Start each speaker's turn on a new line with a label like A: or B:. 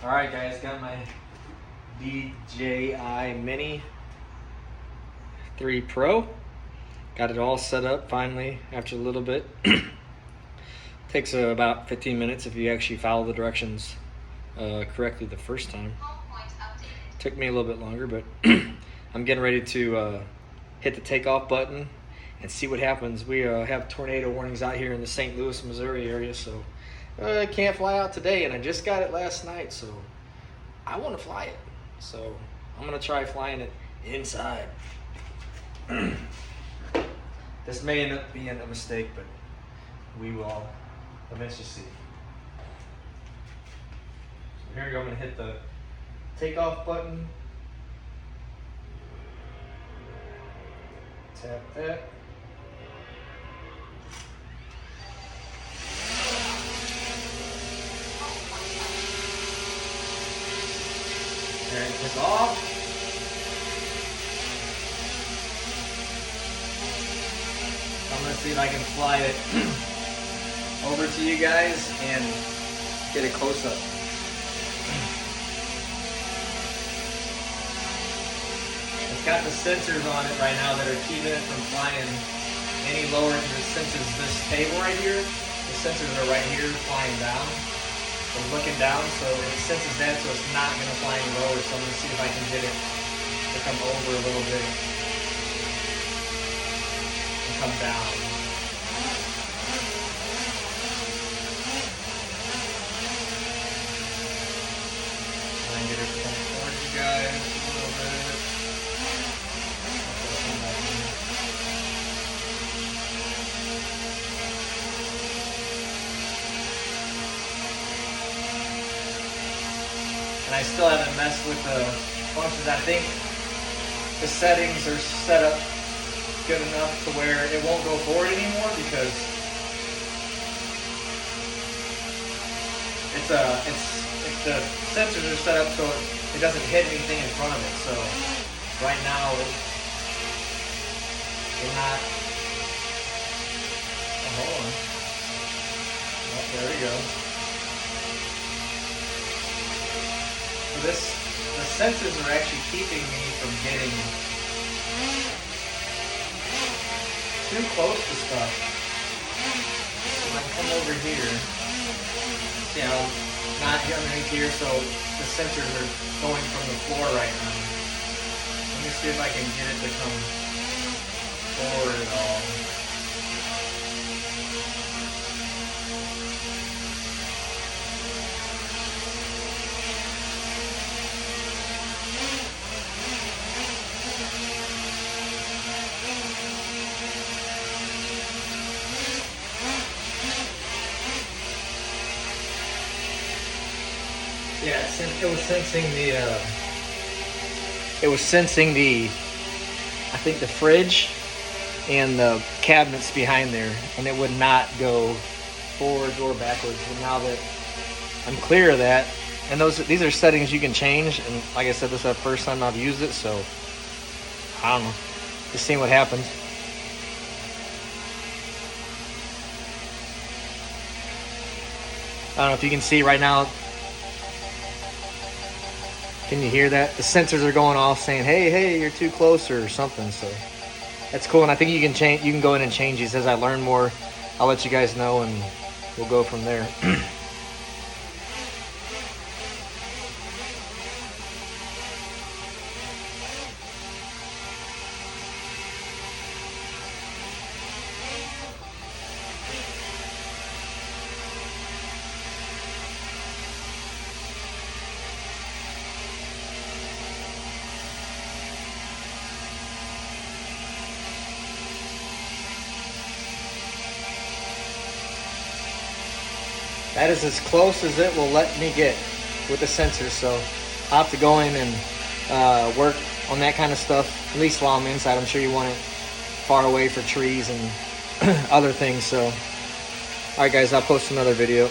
A: Alright guys, got my DJI Mini 3 Pro. Got it all set up finally after a little bit. Takes about 15 minutes if you actually follow the directions correctly the first time. Took me a little bit longer, but I'm getting ready to hit the takeoff button and see what happens. We have tornado warnings out here in the St. Louis, Missouri area, so I can't fly out today, and I just got it last night, so I want to fly it. So I'm gonna try flying it inside. This may end up being a mistake, but we will eventually see. So here we go, I'm gonna hit the takeoff button. Tap that. There it took off. I'm gonna see if I can fly it over to you guys and get a close up. It's got the sensors on it right now that are keeping it from flying any lower. Since it's this table right here, the sensors are right here flying down. I'm looking down, so it senses that, so it's not going to fly any lower. So I'm going to see if I can get it to come over a little bit and come down. And then get it to come towards you guys a little bit. And I still haven't messed with the functions. I think the settings are set up good enough to where it won't go forward anymore, because if the sensors are set up so it doesn't hit anything in front of it. So right now we're not. Oh, hold on. Oh, there we go. The sensors are actually keeping me from getting too close to stuff. So I come over here, you know, not underneath here, so the sensors are going from the floor right now. Let me see if I can get it to come forward at all. Yeah, it was sensing the, I think the fridge and the cabinets behind there, and it would not go forwards or backwards. And now that I'm clear of that, and these are settings you can change, and like I said, this is the first time I've used it, so I don't know, just seeing what happens. I don't know if you can see right now. Can you hear that? The sensors are going off saying, hey, you're too close or something. So that's cool. And I think you can change. You can go in and change these. As I learn more, I'll let you guys know, and we'll go from there. That is as close as it will let me get with the sensors, so I'll have to go in and work on that kind of stuff, at least while I'm inside. I'm sure you want it far away for trees and other things. So, alright guys, I'll post another video.